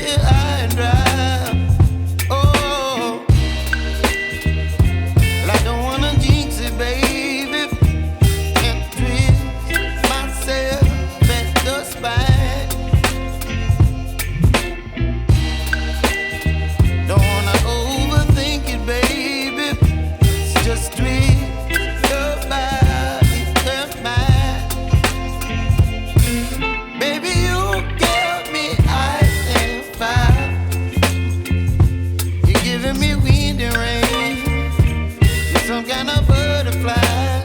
here high and dry. Oh, well, I don't wanna jinx it, baby, and twist myself at the spine. Don't wanna overthink it, baby. It's just twist your body and mine. Baby, you give me ice and fire. You're giving me wind and rain. You're some kind of butterfly.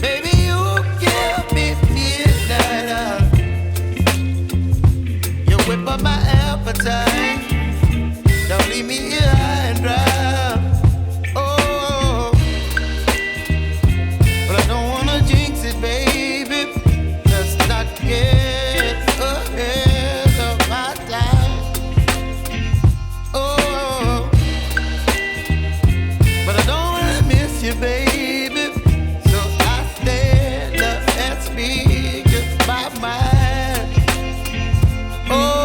Baby, you give me midnight. You whip up my appetite. Don't leave me here high and dry. Oh, but I don't wanna jinx it, baby. Let's not get ahead of my time. Oh, but I don't wanna miss you, baby. So I stand up and speak my mind. Oh.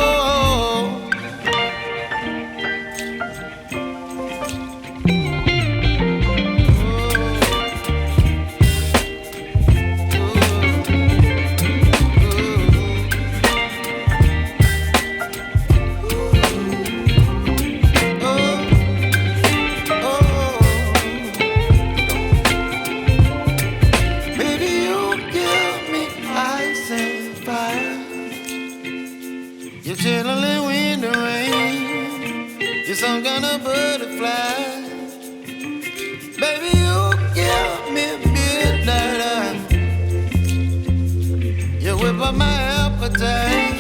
Baby, you give me ice and fire. You're chilling wind and rain. You're some kind of butterfly. Baby, you give me midnight. You whip up my appetite.